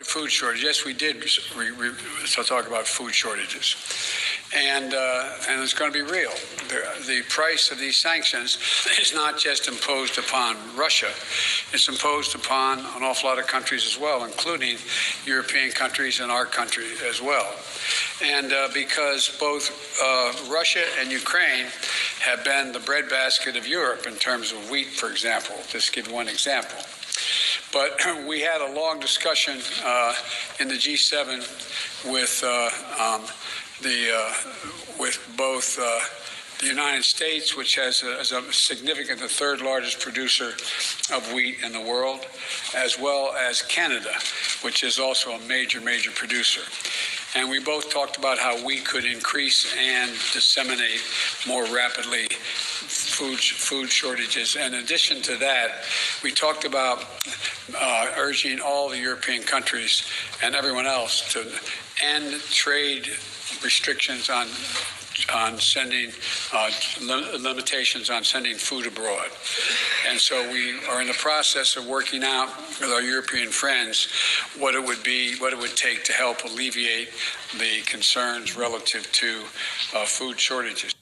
Food shortage. Yes, we did. So talk about food shortages, and it's going to be real. The price of these sanctions is not just imposed upon Russia; it's imposed upon an awful lot of countries as well, including European countries and our country as well. And because both Russia and Ukraine have been the breadbasket of Europe in terms of wheat, for example. Just to give one example. But we had a long discussion in the G7 with both the United States, which is a significant, the third largest producer of wheat in the world, as well as Canada, which is also a major producer. And we both talked about how we could increase and disseminate more rapidly food shortages. And in addition to that, we talked about urging all the European countries and everyone else to end trade restrictions on sending limitations on sending food abroad. And so we are in the process of working out with our European friends what it would take to help alleviate the concerns relative to food shortages.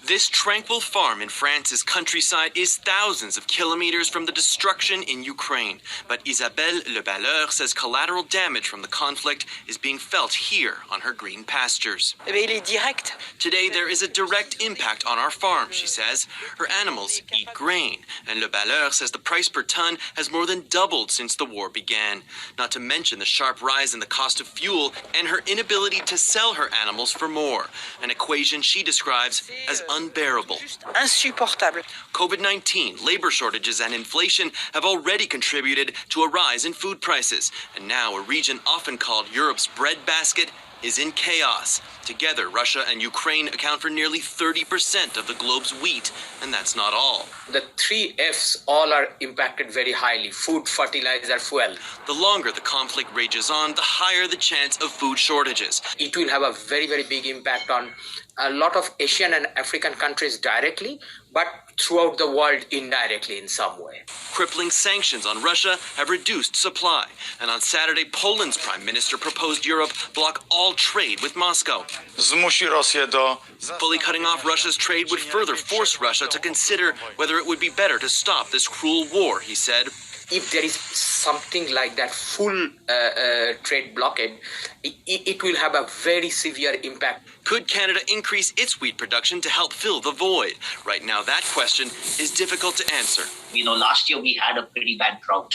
This tranquil farm in France's countryside is thousands of kilometers from the destruction in Ukraine. But Isabelle Le Balleur says collateral damage from the conflict is being felt here on her green pastures. Today there is a direct impact on our farm, she says. Her animals eat grain, and Le Balleur says the price per ton has more than doubled since the war began. Not to mention the sharp rise in the cost of fuel and her inability to sell her animals for more, an equation she describes as unbearable. Insupportable. COVID-19, labor shortages, and inflation have already contributed to a rise in food prices. And now a region often called Europe's breadbasket is in chaos. Together, Russia and Ukraine account for nearly 30% of the globe's wheat, and that's not all. The 3 Fs all are impacted very highly: food, fertilizer, fuel. The longer the conflict rages on, the higher the chance of food shortages. It will have a very big impact on a lot of Asian and African countries directly, but throughout the world indirectly in some way. Crippling sanctions on Russia have reduced supply. And on Saturday, Poland's prime minister proposed Europe block all trade with Moscow. Fully cutting off Russia's trade would further force Russia to consider whether it would be better to stop this cruel war, he said. If there is something like that full trade blockade, it will have a very severe impact. Could Canada increase its wheat production to help fill the void? Right now, that question is difficult to answer. Last year we had a pretty bad drought.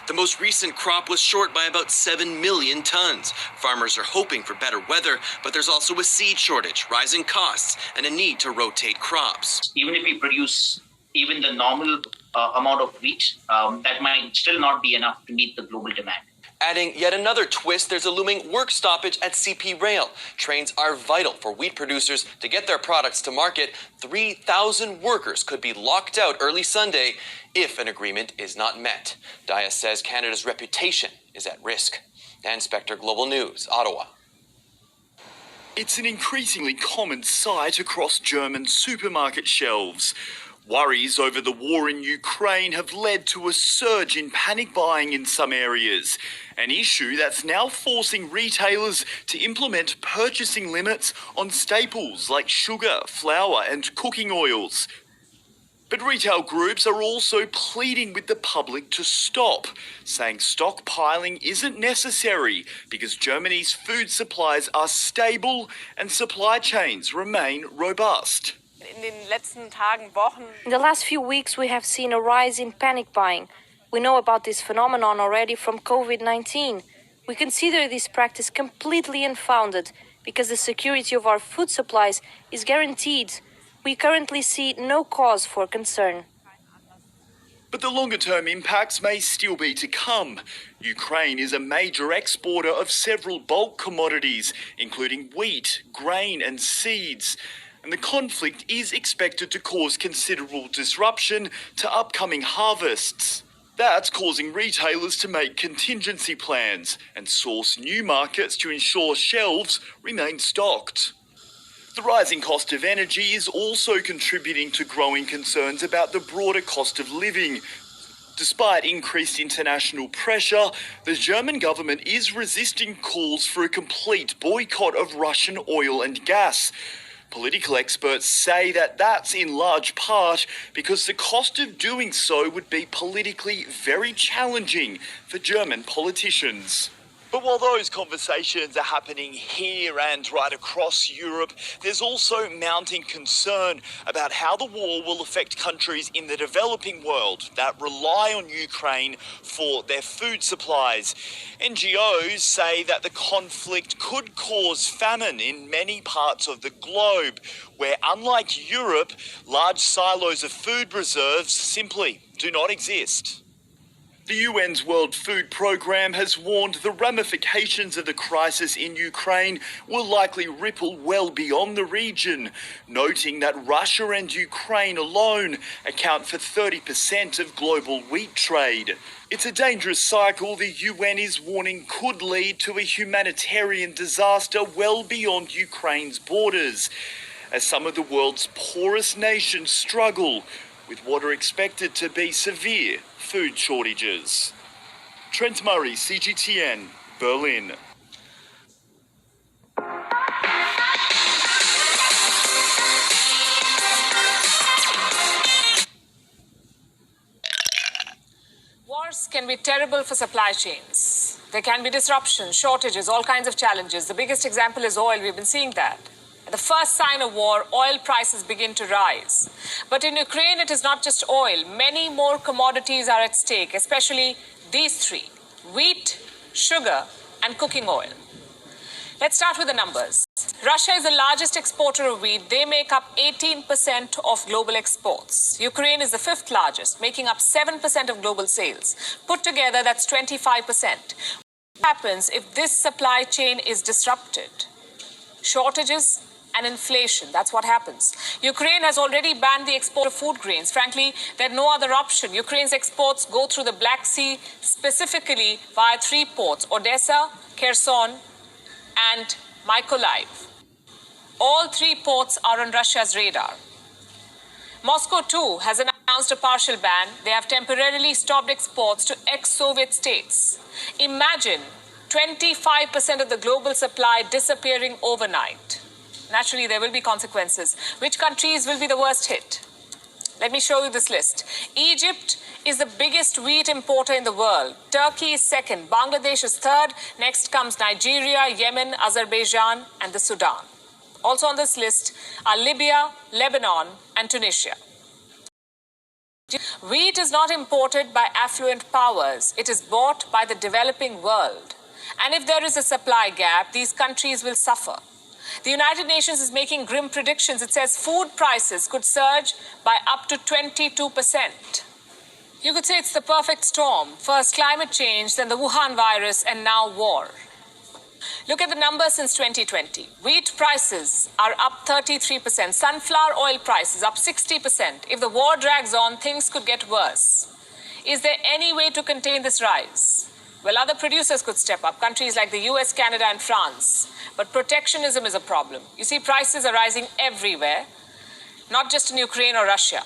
The most recent crop was short by about 7 million tons. Farmers are hoping for better weather, but there's also a seed shortage, rising costs, and a need to rotate crops. Even if we produce even the normal amount of wheat, that might still not be enough to meet the global demand. Adding yet another twist, there's a looming work stoppage at CP Rail. Trains are vital for wheat producers to get their products to market. 3,000 workers could be locked out early Sunday if an agreement is not met. Dias says Canada's reputation is at risk. Dan Spector, Global News, Ottawa. It's an increasingly common sight across German supermarket shelves. Worries over the war in Ukraine have led to a surge in panic buying in some areas, an issue that's now forcing retailers to implement purchasing limits on staples like sugar, flour and cooking oils. But retail groups are also pleading with the public to stop, saying stockpiling isn't necessary because Germany's food supplies are stable and supply chains remain robust. In the last few weeks, we have seen a rise in panic buying. We know about this phenomenon already from COVID-19. We consider this practice completely unfounded because the security of our food supplies is guaranteed. We currently see no cause for concern. But the longer-term impacts may still be to come. Ukraine is a major exporter of several bulk commodities, including wheat, grain and seeds. And the conflict is expected to cause considerable disruption to upcoming harvests. That's causing retailers to make contingency plans and source new markets to ensure shelves remain stocked. The rising cost of energy is also contributing to growing concerns about the broader cost of living. Despite increased international pressure, the German government is resisting calls for a complete boycott of Russian oil and gas. Political experts say that that's in large part because the cost of doing so would be politically very challenging for German politicians. But while those conversations are happening here and right across Europe, there's also mounting concern about how the war will affect countries in the developing world that rely on Ukraine for their food supplies. NGOs say that the conflict could cause famine in many parts of the globe, where, unlike Europe, large silos of food reserves simply do not exist. The UN's World Food Programme has warned the ramifications of the crisis in Ukraine will likely ripple well beyond the region, noting that Russia and Ukraine alone account for 30% of global wheat trade. It's a dangerous cycle the UN is warning could lead to a humanitarian disaster well beyond Ukraine's borders, as some of the world's poorest nations struggle with what are expected to be severe food shortages. Trent Murray, CGTN, Berlin. Wars can be terrible for supply chains. There can be disruptions, shortages, all kinds of challenges. The biggest example is oil. We've been seeing that. At the first sign of war, oil prices begin to rise. But in Ukraine, it is not just oil. Many more commodities are at stake, especially these three: wheat, sugar, and cooking oil. Let's start with the numbers. Russia is the largest exporter of wheat. They make up 18% of global exports. Ukraine is the fifth largest, making up 7% of global sales. Put together, that's 25%. What happens if this supply chain is disrupted? Shortages and inflation, that's what happens. Ukraine has already banned the export of food grains. Frankly, they had no other option. Ukraine's exports go through the Black Sea, specifically via three ports: Odessa, Kherson, and Mykolaiv. All three ports are on Russia's radar. Moscow, too, has announced a partial ban. They have temporarily stopped exports to ex-Soviet states. Imagine 25% of the global supply disappearing overnight. Naturally, there will be consequences. Which countries will be the worst hit? Let me show you this list. Egypt is the biggest wheat importer in the world. Turkey is second. Bangladesh is third. Next comes Nigeria, Yemen, Azerbaijan, and the Sudan. Also on this list are Libya, Lebanon, and Tunisia. Wheat is not imported by affluent powers. It is bought by the developing world. And if there is a supply gap, these countries will suffer. The United Nations is making grim predictions. It says food prices could surge by up to 22%. You could say it's the perfect storm. First climate change, then the Wuhan virus, and now war. Look at the numbers since 2020. Wheat prices are up 33%. Sunflower oil prices up 60%. If the war drags on, things could get worse. Is there any way to contain this rise? Well, other producers could step up, countries like the US, Canada, and France. But protectionism is a problem. You see, prices are rising everywhere, not just in Ukraine or Russia.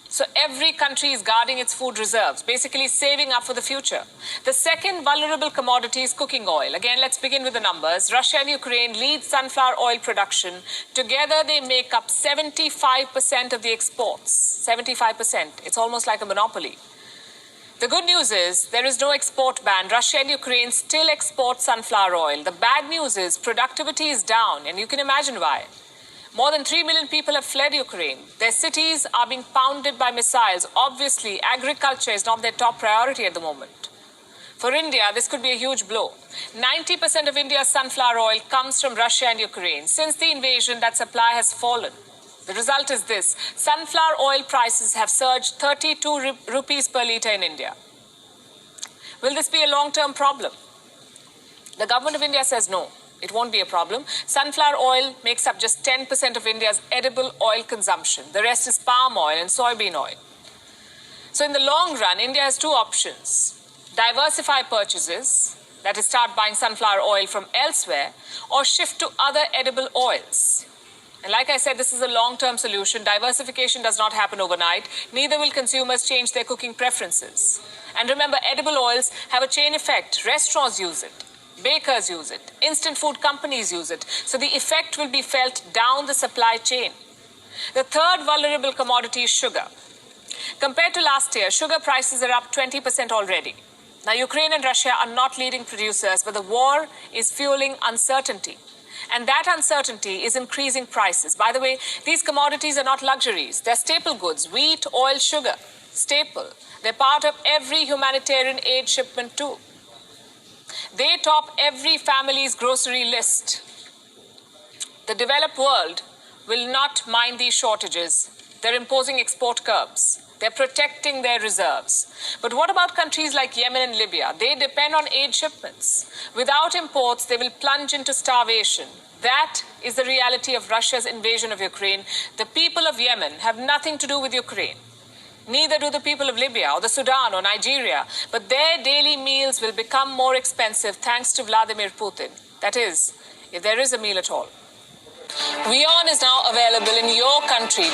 So every country is guarding its food reserves, basically saving up for the future. The second vulnerable commodity is cooking oil. Again, let's begin with the numbers. Russia and Ukraine lead sunflower oil production. Together, they make up 75% of the exports. 75%. It's almost like a monopoly. The good news is there is no export ban. Russia and Ukraine still export sunflower oil. The bad news is productivity is down, and you can imagine why. More than 3 million people have fled Ukraine. Their cities are being pounded by missiles. Obviously, agriculture is not their top priority at the moment. For India, this could be a huge blow. 90% of India's sunflower oil comes from Russia and Ukraine. Since the invasion, that supply has fallen. The result is this: sunflower oil prices have surged 32 rupees per litre in India. Will this be a long-term problem? The government of India says no, it won't be a problem. Sunflower oil makes up just 10% of India's edible oil consumption. The rest is palm oil and soybean oil. So in the long run, India has two options: diversify purchases, that is, start buying sunflower oil from elsewhere, or shift to other edible oils. And like I said, this is a long-term solution. Diversification does not happen overnight. Neither will consumers change their cooking preferences. And remember, edible oils have a chain effect. Restaurants use it. Bakers use it. Instant food companies use it. So the effect will be felt down the supply chain. The third vulnerable commodity is sugar. Compared to last year, sugar prices are up 20% already. Now, Ukraine and Russia are not leading producers, but the war is fueling uncertainty. And that uncertainty is increasing prices. By the way, these commodities are not luxuries. They're staple goods: wheat, oil, sugar. Staple. They're part of every humanitarian aid shipment too. They top every family's grocery list. The developed world will not mind these shortages. They're imposing export curbs. They're protecting their reserves. But what about countries like Yemen and Libya? They depend on aid shipments. Without imports, they will plunge into starvation. That is the reality of Russia's invasion of Ukraine. The people of Yemen have nothing to do with Ukraine. Neither do the people of Libya or the Sudan or Nigeria. But their daily meals will become more expensive thanks to Vladimir Putin. That is, if there is a meal at all. WION is now available in your country.